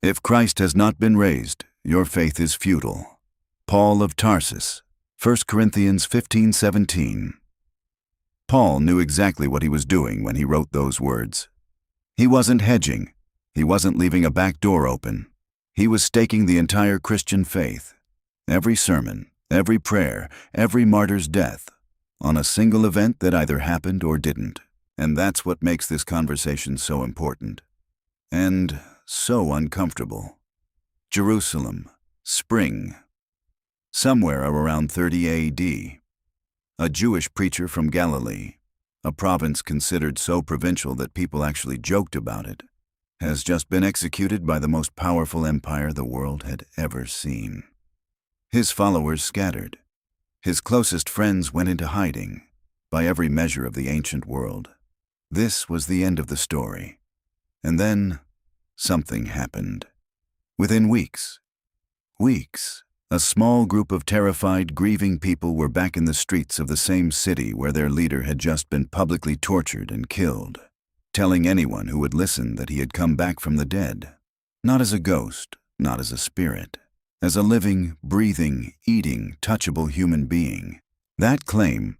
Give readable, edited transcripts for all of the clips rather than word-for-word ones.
If Christ has not been raised, your faith is futile. Paul of Tarsus, 1 Corinthians 15:17. Paul knew exactly what he was doing when he wrote those words. He wasn't hedging. He wasn't leaving a back door open. He was staking the entire Christian faith, every sermon, every prayer, every martyr's death, on a single event that either happened or didn't. And that's what makes this conversation so important. And so uncomfortable. Jerusalem, spring. Somewhere around 30 AD. A Jewish preacher from Galilee, a province considered so provincial that people actually joked about it, has just been executed by the most powerful empire the world had ever seen. His followers scattered. His closest friends went into hiding, by every measure of the ancient world. This was the end of the story. And then, something happened. Within weeks, a small group of terrified, grieving people were back in the streets of the same city where their leader had just been publicly tortured and killed, telling anyone who would listen that he had come back from the dead, not as a ghost, not as a spirit, as a living, breathing, eating, touchable human being. That claim,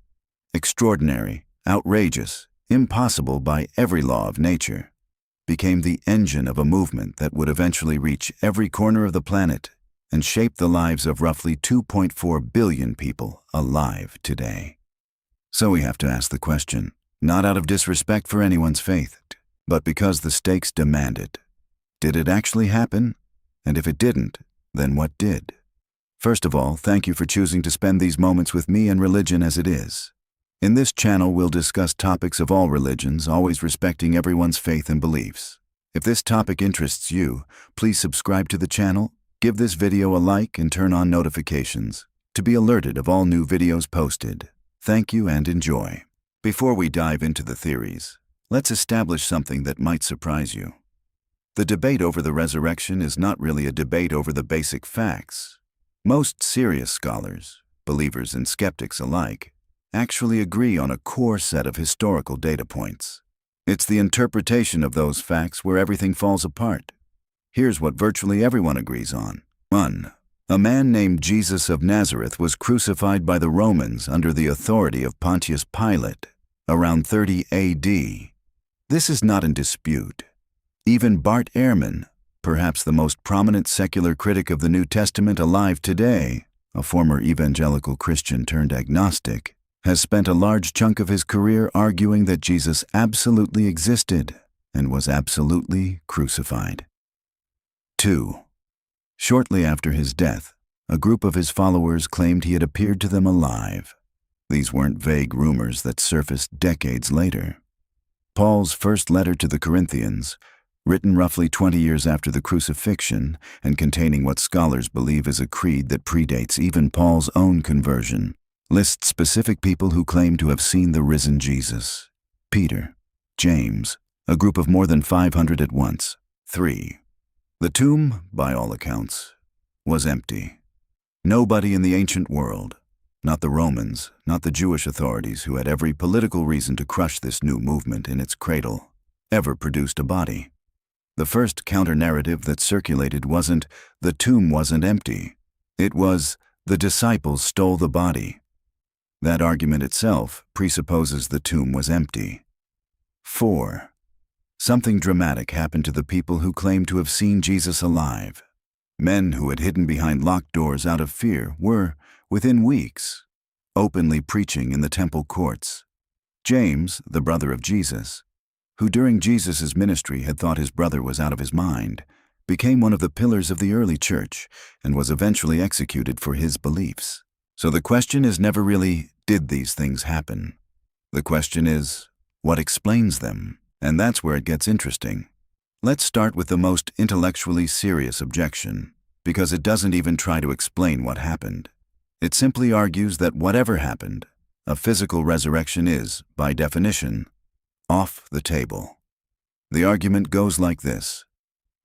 extraordinary, outrageous, impossible by every law of nature, became the engine of a movement that would eventually reach every corner of the planet and shape the lives of roughly 2.4 billion people alive today. So we have to ask the question, not out of disrespect for anyone's faith, but because the stakes demand it. Did it actually happen? And if it didn't, then what did? First of all, thank you for choosing to spend these moments with me and religion as it is. In this channel, we'll discuss topics of all religions, always respecting everyone's faith and beliefs. If this topic interests you, please subscribe to the channel, give this video a like, and turn on notifications to be alerted of all new videos posted. Thank you and enjoy. Before we dive into the theories, let's establish something that might surprise you. The debate over the resurrection is not really a debate over the basic facts. Most serious scholars, believers and skeptics alike, actually agree on a core set of historical data points. It's the interpretation of those facts where everything falls apart. Here's what virtually everyone agrees on. 1. A man named Jesus of Nazareth was crucified by the Romans under the authority of Pontius Pilate around 30 AD. This is not in dispute. Even Bart Ehrman, perhaps the most prominent secular critic of the New Testament alive today, a former evangelical Christian turned agnostic, has spent a large chunk of his career arguing that Jesus absolutely existed and was absolutely crucified. 2. Shortly after his death, a group of his followers claimed he had appeared to them alive. These weren't vague rumors that surfaced decades later. Paul's first letter to the Corinthians, written roughly 20 years after the crucifixion and containing what scholars believe is a creed that predates even Paul's own conversion, lists specific people who claim to have seen the risen Jesus. Peter, James, a group of more than 500 at once. 3. The tomb, by all accounts, was empty. Nobody in the ancient world, not the Romans, not the Jewish authorities who had every political reason to crush this new movement in its cradle, ever produced a body. The first counter-narrative that circulated wasn't, the tomb wasn't empty. It was, the disciples stole the body. That argument itself presupposes the tomb was empty. 4. Something dramatic happened to the people who claimed to have seen Jesus alive. Men who had hidden behind locked doors out of fear were, within weeks, openly preaching in the temple courts. James, the brother of Jesus, who during Jesus' ministry had thought his brother was out of his mind, became one of the pillars of the early church and was eventually executed for his beliefs. So the question is never really, did these things happen? The question is, what explains them? And that's where it gets interesting. Let's start with the most intellectually serious objection, because it doesn't even try to explain what happened. It simply argues that whatever happened, a physical resurrection is, by definition, off the table. The argument goes like this.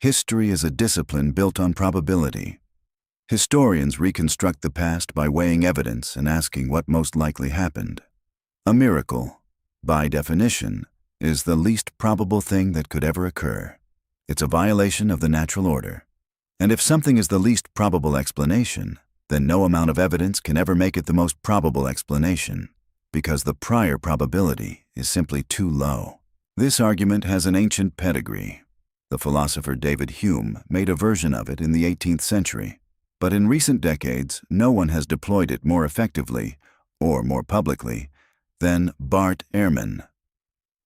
History is a discipline built on probability. Historians reconstruct the past by weighing evidence and asking what most likely happened. A miracle, by definition, is the least probable thing that could ever occur. It's a violation of the natural order. And if something is the least probable explanation, then no amount of evidence can ever make it the most probable explanation, because the prior probability is simply too low. This argument has an ancient pedigree. The philosopher David Hume made a version of it in the 18th century, but in recent decades, no one has deployed it more effectively, or more publicly, than Bart Ehrman.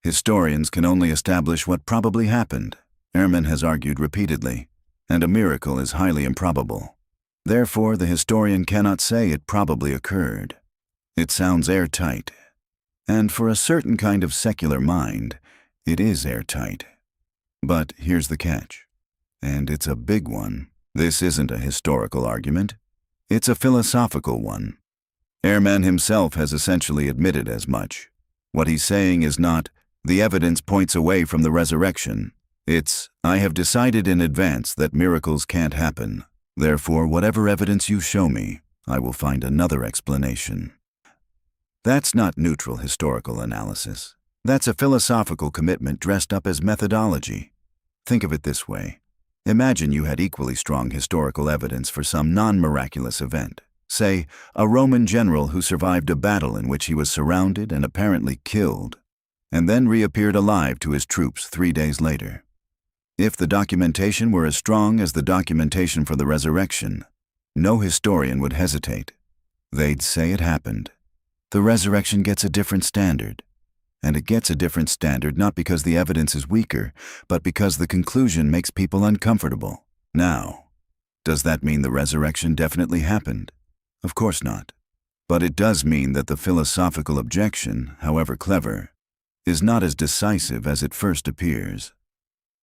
Historians can only establish what probably happened, Ehrman has argued repeatedly, and a miracle is highly improbable. Therefore, the historian cannot say it probably occurred. It sounds airtight. And for a certain kind of secular mind, it is airtight. But here's the catch, and it's a big one. This isn't a historical argument. It's a philosophical one. Ehrman himself has essentially admitted as much. What he's saying is not, the evidence points away from the resurrection. It's, I have decided in advance that miracles can't happen. Therefore, whatever evidence you show me, I will find another explanation. That's not neutral historical analysis. That's a philosophical commitment dressed up as methodology. Think of it this way. Imagine you had equally strong historical evidence for some non-miraculous event. Say, a Roman general who survived a battle in which he was surrounded and apparently killed, and then reappeared alive to his troops 3 days later. If the documentation were as strong as the documentation for the resurrection, no historian would hesitate. They'd say it happened. The resurrection gets a different standard. And it gets a different standard not because the evidence is weaker, but because the conclusion makes people uncomfortable. Now, does that mean the resurrection definitely happened? Of course not. But it does mean that the philosophical objection, however clever, is not as decisive as it first appears.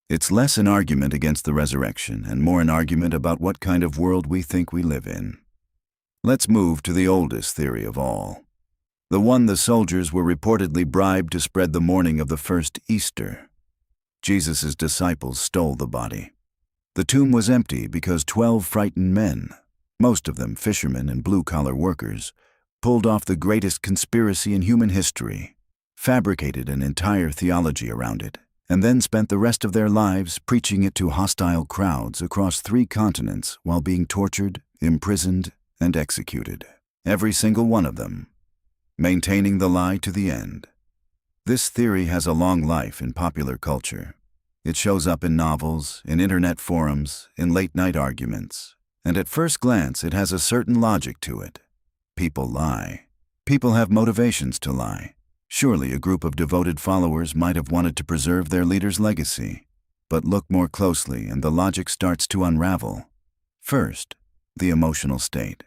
It's less an argument against the resurrection and more an argument about what kind of world we think we live in. Let's move to the oldest theory of all. The one the soldiers were reportedly bribed to spread the morning of the first Easter. Jesus' disciples stole the body. The tomb was empty because 12 frightened men, most of them fishermen and blue-collar workers, pulled off the greatest conspiracy in human history, fabricated an entire theology around it, and then spent the rest of their lives preaching it to hostile crowds across 3 continents while being tortured, imprisoned, and executed. Every single one of them. Maintaining the lie to the end. This theory has a long life in popular culture. It shows up in novels, in internet forums, in late-night arguments, and at first glance it has a certain logic to it. People lie. People have motivations to lie. Surely a group of devoted followers might have wanted to preserve their leader's legacy. But look more closely and the logic starts to unravel. First, the emotional state.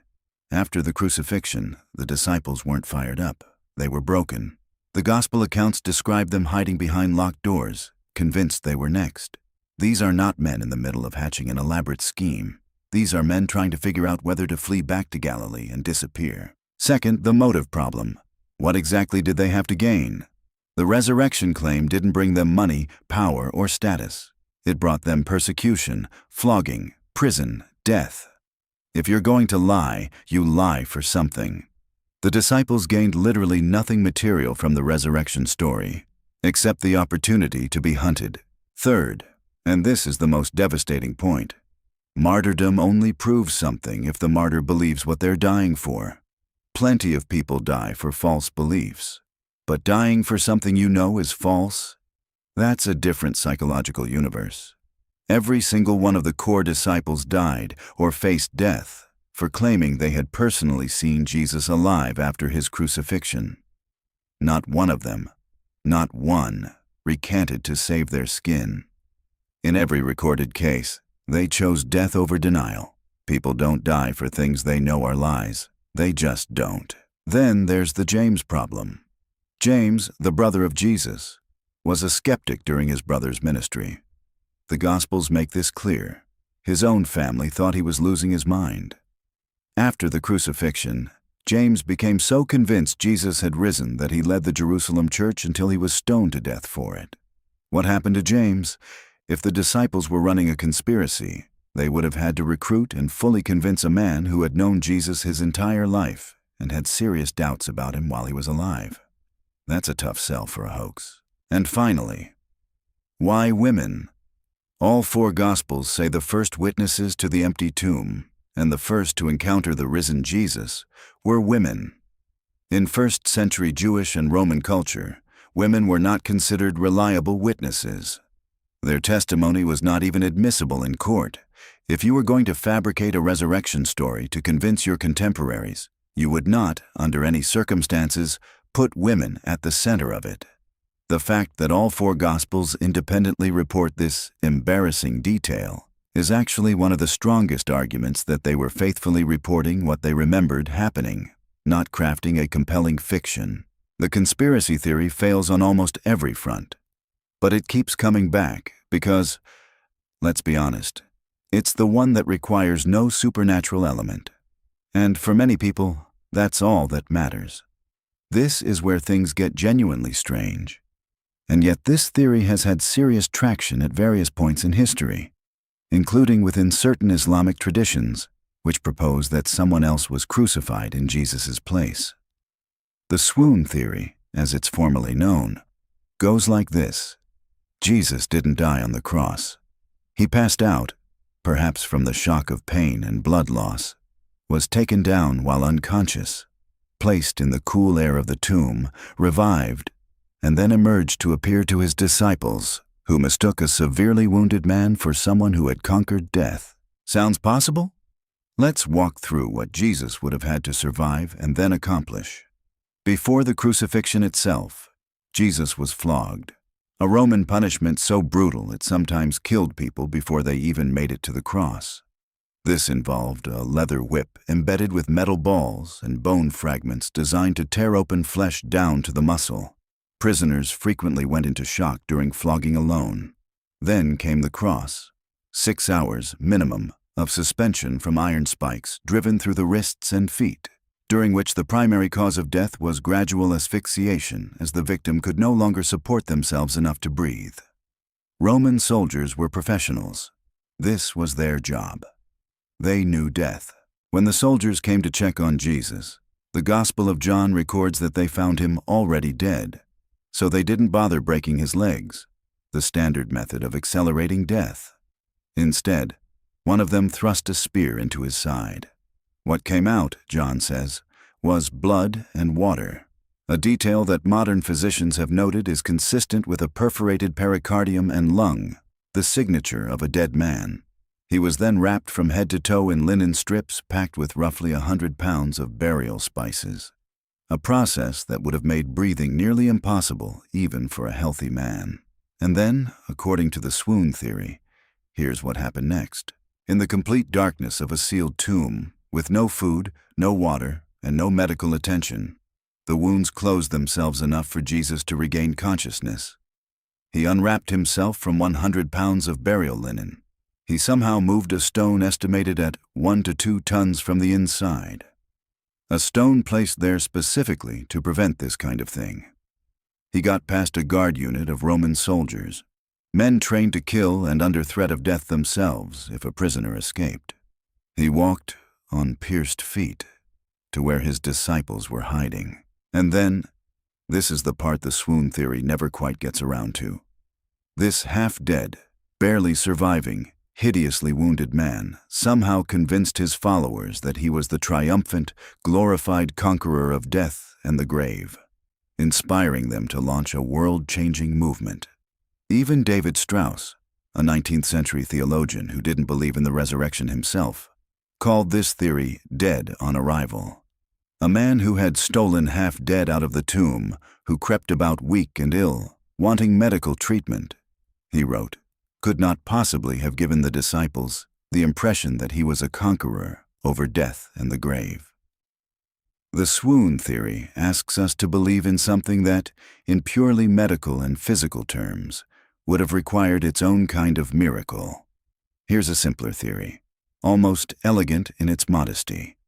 After the crucifixion, the disciples weren't fired up. They were broken. The gospel accounts describe them hiding behind locked doors, convinced they were next. These are not men in the middle of hatching an elaborate scheme. These are men trying to figure out whether to flee back to Galilee and disappear. Second, the motive problem. What exactly did they have to gain? The resurrection claim didn't bring them money, power, or status. It brought them persecution, flogging, prison, death. If you're going to lie, you lie for something. The disciples gained literally nothing material from the resurrection story, except the opportunity to be hunted. Third, and this is the most devastating point, martyrdom only proves something if the martyr believes what they're dying for. Plenty of people die for false beliefs, but dying for something you know is false, that's a different psychological universe. Every single one of the core disciples died or faced death for claiming they had personally seen Jesus alive after his crucifixion. Not one of them, not one, recanted to save their skin. In every recorded case, they chose death over denial. People don't die for things they know are lies. They just don't. Then there's the James problem. James, the brother of Jesus, was a skeptic during his brother's ministry. The Gospels make this clear. His own family thought he was losing his mind. After the crucifixion, James became so convinced Jesus had risen that he led the Jerusalem church until he was stoned to death for it. What happened to James? If the disciples were running a conspiracy, they would have had to recruit and fully convince a man who had known Jesus his entire life and had serious doubts about him while he was alive. That's a tough sell for a hoax. And finally, why women? All four Gospels say the first witnesses to the empty tomb and the first to encounter the risen Jesus were women. In first-century Jewish and Roman culture, women were not considered reliable witnesses. Their testimony was not even admissible in court. If you were going to fabricate a resurrection story to convince your contemporaries, you would not, under any circumstances, put women at the center of it. The fact that all four Gospels independently report this embarrassing detail is actually one of the strongest arguments that they were faithfully reporting what they remembered happening, not crafting a compelling fiction. The conspiracy theory fails on almost every front. But it keeps coming back because, let's be honest, it's the one that requires no supernatural element. And for many people, that's all that matters. This is where things get genuinely strange. And yet this theory has had serious traction at various points in history, including within certain Islamic traditions, which propose that someone else was crucified in Jesus' place. The Swoon Theory, as it's formally known, goes like this. Jesus didn't die on the cross. He passed out, perhaps from the shock of pain and blood loss, was taken down while unconscious, placed in the cool air of the tomb, revived, and then emerged to appear to his disciples, who mistook a severely wounded man for someone who had conquered death. Sounds possible? Let's walk through what Jesus would have had to survive and then accomplish. Before the crucifixion itself, Jesus was flogged, a Roman punishment so brutal it sometimes killed people before they even made it to the cross. This involved a leather whip embedded with metal balls and bone fragments designed to tear open flesh down to the muscle. Prisoners frequently went into shock during flogging alone. Then came the cross, 6 hours minimum of suspension from iron spikes driven through the wrists and feet, during which the primary cause of death was gradual asphyxiation as the victim could no longer support themselves enough to breathe. Roman soldiers were professionals. This was their job. They knew death. When the soldiers came to check on Jesus, the Gospel of John records that they found him already dead. So they didn't bother breaking his legs, the standard method of accelerating death. Instead, one of them thrust a spear into his side. What came out, John says, was blood and water, a detail that modern physicians have noted is consistent with a perforated pericardium and lung, the signature of a dead man. He was then wrapped from head to toe in linen strips packed with roughly 100 pounds of burial spices. A process that would have made breathing nearly impossible even for a healthy man. And then, according to the Swoon Theory, here's what happened next. In the complete darkness of a sealed tomb, with no food, no water, and no medical attention, the wounds closed themselves enough for Jesus to regain consciousness. He unwrapped himself from 100 pounds of burial linen. He somehow moved a stone estimated at 1 to 2 tons from the inside. A stone placed there specifically to prevent this kind of thing. He got past a guard unit of Roman soldiers, men trained to kill and under threat of death themselves if a prisoner escaped. He walked on pierced feet to where his disciples were hiding. And then, this is the part the Swoon Theory never quite gets around to. This half-dead, barely surviving, hideously wounded man somehow convinced his followers that he was the triumphant, glorified conqueror of death and the grave, inspiring them to launch a world-changing movement. Even David Strauss, a 19th century theologian who didn't believe in the resurrection himself, called this theory dead on arrival. A man who had stolen half-dead out of the tomb, who crept about weak and ill, wanting medical treatment, he wrote, could not possibly have given the disciples the impression that he was a conqueror over death and the grave. The Swoon Theory asks us to believe in something that, in purely medical and physical terms, would have required its own kind of miracle. Here's a simpler theory, almost elegant in its modesty.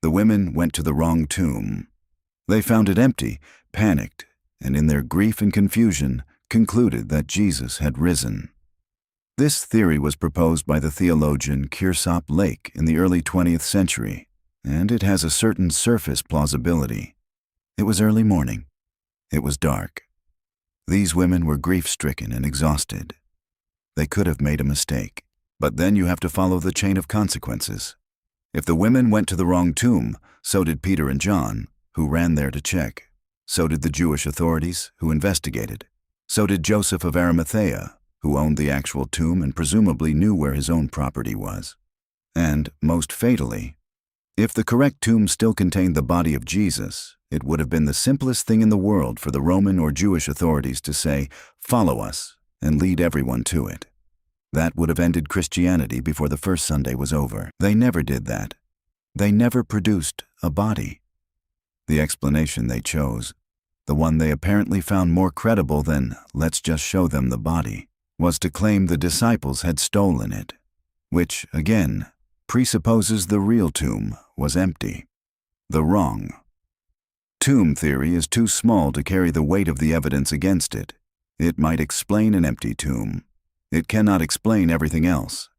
The women went to the wrong tomb. They found it empty, panicked, and in their grief and confusion, concluded that Jesus had risen. This theory was proposed by the theologian Kiersop Lake in the early 20th century, and it has a certain surface plausibility. It was early morning. It was dark. These women were grief-stricken and exhausted. They could have made a mistake. But then you have to follow the chain of consequences. If the women went to the wrong tomb, so did Peter and John, who ran there to check. So did the Jewish authorities, who investigated. So did Joseph of Arimathea, who owned the actual tomb and presumably knew where his own property was. And, most fatally, if the correct tomb still contained the body of Jesus, it would have been the simplest thing in the world for the Roman or Jewish authorities to say, "Follow us," and lead everyone to it. That would have ended Christianity before the first Sunday was over. They never did that. They never produced a body. The explanation they chose, the one they apparently found more credible than "let's just show them the body," was to claim the disciples had stolen it, which, again, presupposes the real tomb was empty. The wrong. Tomb theory is too small to carry the weight of the evidence against it. It might explain an empty tomb. It cannot explain everything else.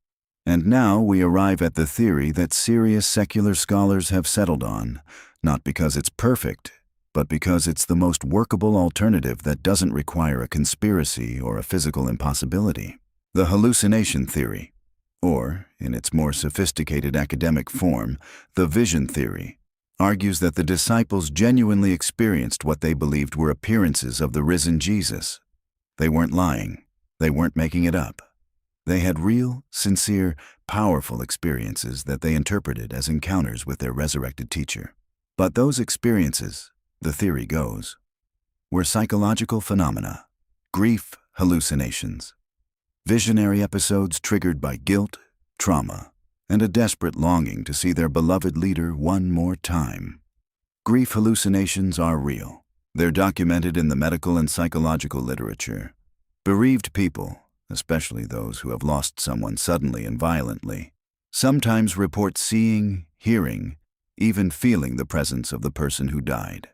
And now we arrive at the theory that serious secular scholars have settled on, not because it's perfect, but because it's the most workable alternative that doesn't require a conspiracy or a physical impossibility. The hallucination theory, or, in its more sophisticated academic form, the vision theory, argues that the disciples genuinely experienced what they believed were appearances of the risen Jesus. They weren't lying. They weren't making it up. They had real, sincere, powerful experiences that they interpreted as encounters with their resurrected teacher. But those experiences, the theory goes, were psychological phenomena, grief hallucinations, visionary episodes triggered by guilt, trauma, and a desperate longing to see their beloved leader one more time. Grief hallucinations are real. They're documented in the medical and psychological literature. Bereaved people, especially those who have lost someone suddenly and violently, sometimes report seeing, hearing, even feeling the presence of the person who died.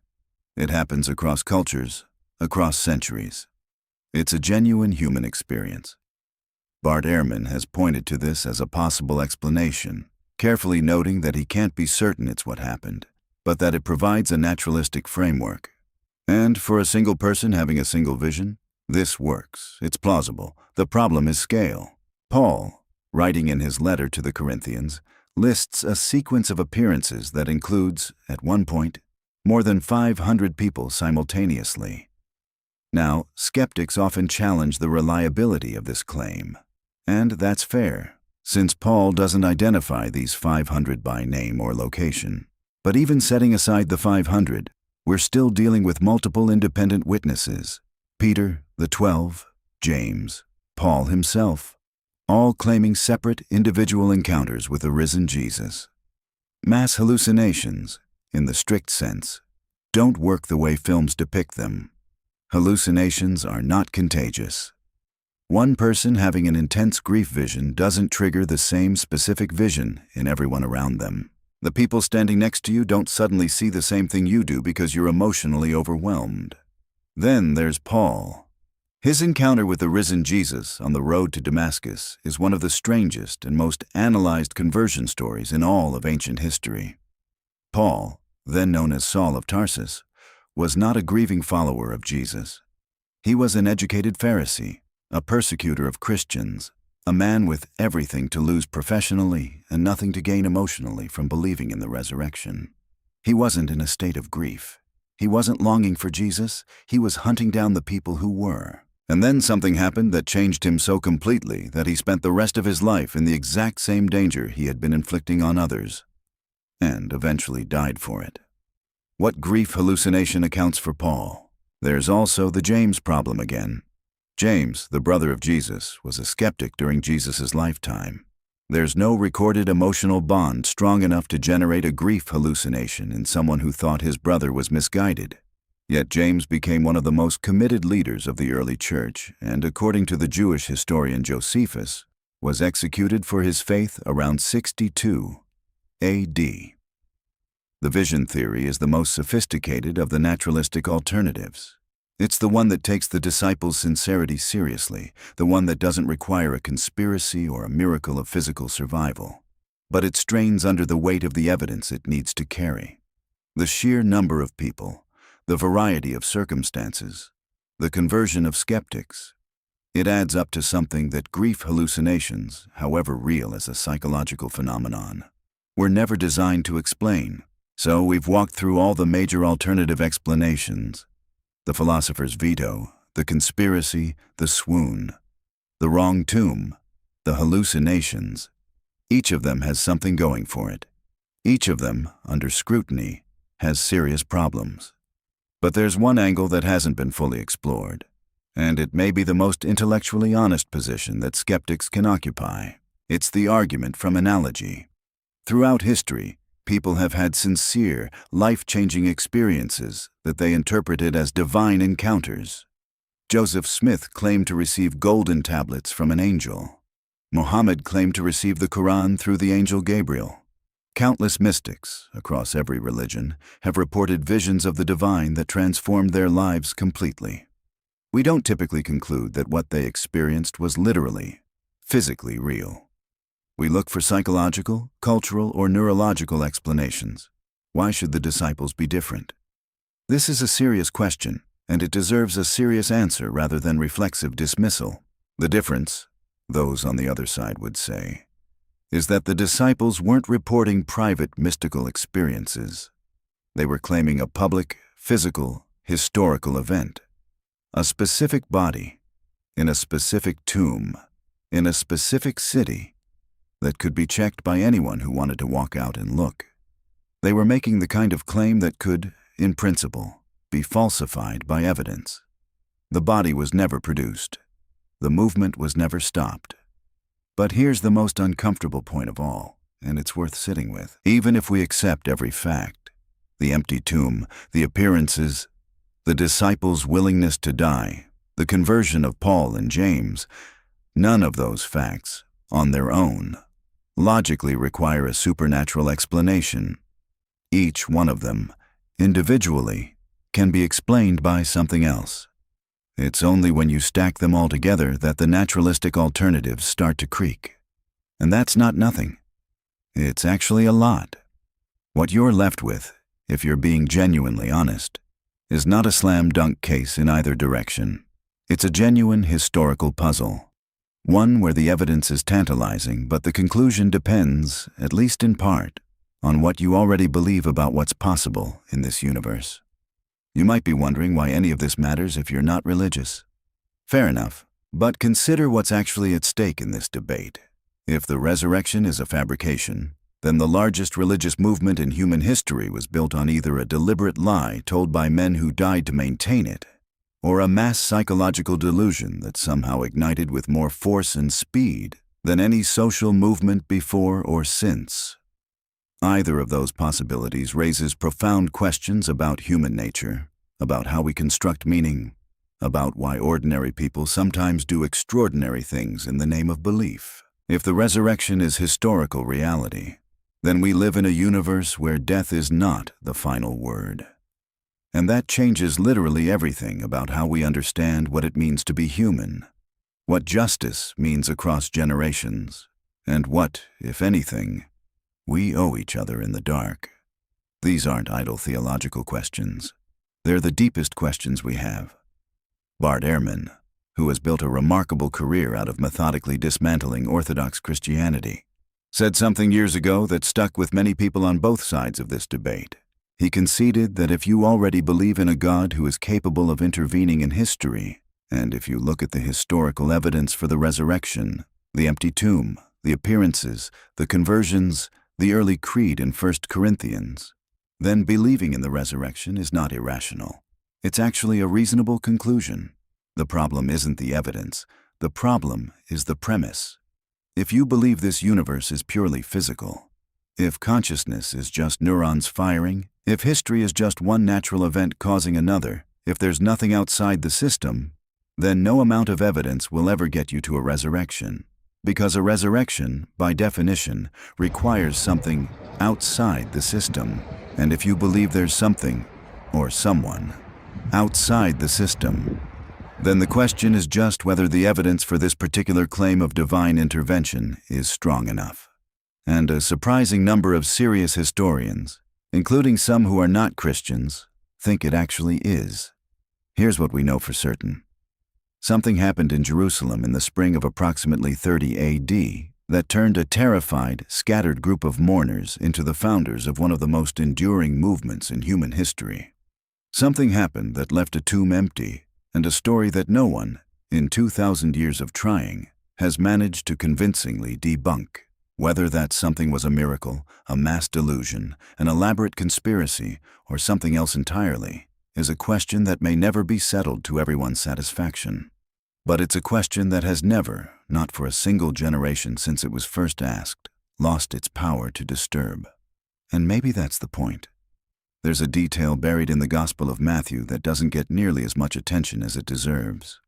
It happens across cultures, across centuries. It's a genuine human experience. Bart Ehrman has pointed to this as a possible explanation, carefully noting that he can't be certain it's what happened, but that it provides a naturalistic framework. And for a single person having a single vision, this works. It's plausible. The problem is scale. Paul, writing in his letter to the Corinthians, lists a sequence of appearances that includes, at one point, more than 500 people simultaneously. Now, skeptics often challenge the reliability of this claim. And that's fair, since Paul doesn't identify these 500 by name or location. But even setting aside the 500, we're still dealing with multiple independent witnesses. Peter, the 12, James, Paul himself, all claiming separate individual encounters with the risen Jesus. Mass hallucinations, in the strict sense, don't work the way films depict them. Hallucinations are not contagious. One person having an intense grief vision doesn't trigger the same specific vision in everyone around them. The people standing next to you don't suddenly see the same thing you do because you're emotionally overwhelmed. Then there's Paul. His encounter with the risen Jesus on the road to Damascus is one of the strangest and most analyzed conversion stories in all of ancient history. Paul, then known as Saul of Tarsus, was not a grieving follower of Jesus. He was an educated Pharisee, a persecutor of Christians, a man with everything to lose professionally and nothing to gain emotionally from believing in the resurrection. He wasn't in a state of grief. He wasn't longing for Jesus. He was hunting down the people who were. And then something happened that changed him so completely that he spent the rest of his life in the exact same danger he had been inflicting on others, and eventually died for it. What grief hallucination accounts for Paul? There's also the James problem again. James, the brother of Jesus, was a skeptic during Jesus' lifetime. There's no recorded emotional bond strong enough to generate a grief hallucination in someone who thought his brother was misguided. Yet James became one of the most committed leaders of the early church and, according to the Jewish historian Josephus, was executed for his faith around 62 A.D. The vision theory is the most sophisticated of the naturalistic alternatives. It's the one that takes the disciples' sincerity seriously, the one that doesn't require a conspiracy or a miracle of physical survival. But it strains under the weight of the evidence it needs to carry. The sheer number of people, the variety of circumstances, the conversion of skeptics. It adds up to something that grief hallucinations, however real as a psychological phenomenon, were never designed to explain. So we've walked through all the major alternative explanations: the philosopher's veto, the conspiracy, the swoon, the wrong tomb, the hallucinations. Each of them has something going for it. Each of them, under scrutiny, has serious problems. But there's one angle that hasn't been fully explored, and it may be the most intellectually honest position that skeptics can occupy. It's the argument from analogy. Throughout history, people have had sincere, life-changing experiences that they interpreted as divine encounters. Joseph Smith claimed to receive golden tablets from an angel. Muhammad claimed to receive the Quran through the angel Gabriel. Countless mystics, across every religion, have reported visions of the divine that transformed their lives completely. We don't typically conclude that what they experienced was literally, physically real. We look for psychological, cultural, or neurological explanations. Why should the disciples be different? This is a serious question, and it deserves a serious answer rather than reflexive dismissal. The difference, those on the other side would say, is that the disciples weren't reporting private mystical experiences. They were claiming a public, physical, historical event. A specific body, in a specific tomb, in a specific city, that could be checked by anyone who wanted to walk out and look. They were making the kind of claim that could, in principle, be falsified by evidence. The body was never produced. The movement was never stopped. But here's the most uncomfortable point of all, and it's worth sitting with. Even if we accept every fact, the empty tomb, the appearances, the disciples' willingness to die, the conversion of Paul and James, none of those facts, on their own, logically require a supernatural explanation. Each one of them, individually, can be explained by something else. It's only when you stack them all together that the naturalistic alternatives start to creak. And that's not nothing. It's actually a lot. What you're left with, if you're being genuinely honest, is not a slam-dunk case in either direction. It's a genuine historical puzzle. One where the evidence is tantalizing, but the conclusion depends, at least in part, on what you already believe about what's possible in this universe. You might be wondering why any of this matters if you're not religious. Fair enough, but consider what's actually at stake in this debate. If the resurrection is a fabrication, then the largest religious movement in human history was built on either a deliberate lie told by men who died to maintain it, or a mass psychological delusion that somehow ignited with more force and speed than any social movement before or since. Either of those possibilities raises profound questions about human nature, about how we construct meaning, about why ordinary people sometimes do extraordinary things in the name of belief. If the resurrection is historical reality, then we live in a universe where death is not the final word. And that changes literally everything about how we understand what it means to be human, what justice means across generations, and what, if anything, we owe each other in the dark. These aren't idle theological questions. They're the deepest questions we have. Bart Ehrman, who has built a remarkable career out of methodically dismantling Orthodox Christianity, said something years ago that stuck with many people on both sides of this debate. He conceded that if you already believe in a God who is capable of intervening in history, and if you look at the historical evidence for the resurrection, the empty tomb, the appearances, the conversions, the early creed in 1 Corinthians, then believing in the resurrection is not irrational. It's actually a reasonable conclusion. The problem isn't the evidence. The problem is the premise. If you believe this universe is purely physical, if consciousness is just neurons firing, if history is just one natural event causing another, if there's nothing outside the system, then no amount of evidence will ever get you to a resurrection. Because a resurrection, by definition, requires something outside the system. And if you believe there's something, or someone, outside the system, then the question is just whether the evidence for this particular claim of divine intervention is strong enough. And a surprising number of serious historians, including some who are not Christians, think it actually is. Here's what we know for certain. Something happened in Jerusalem in the spring of approximately 30 AD that turned a terrified, scattered group of mourners into the founders of one of the most enduring movements in human history. Something happened that left a tomb empty, and a story that no one, in 2,000 years of trying, has managed to convincingly debunk. Whether that something was a miracle, a mass delusion, an elaborate conspiracy, or something else entirely, is a question that may never be settled to everyone's satisfaction. But it's a question that has never, not for a single generation since it was first asked, lost its power to disturb. And maybe that's the point. There's a detail buried in the Gospel of Matthew that doesn't get nearly as much attention as it deserves.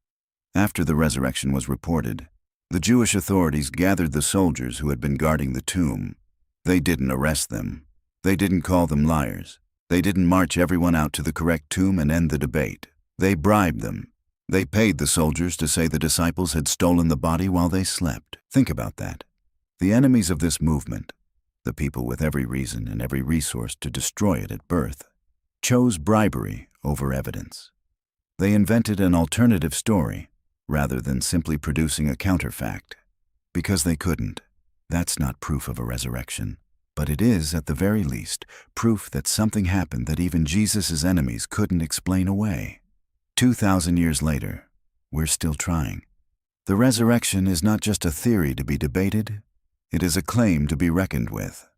After the resurrection was reported, the Jewish authorities gathered the soldiers who had been guarding the tomb. They didn't arrest them. They didn't call them liars. They didn't march everyone out to the correct tomb and end the debate. They bribed them. They paid the soldiers to say the disciples had stolen the body while they slept. Think about that. The enemies of this movement, the people with every reason and every resource to destroy it at birth, chose bribery over evidence. They invented an alternative story rather than simply producing a counterfact. Because they couldn't. That's not proof of a resurrection. But it is, at the very least, proof that something happened that even Jesus' enemies couldn't explain away. 2,000 years later, we're still trying. The resurrection is not just a theory to be debated, it is a claim to be reckoned with.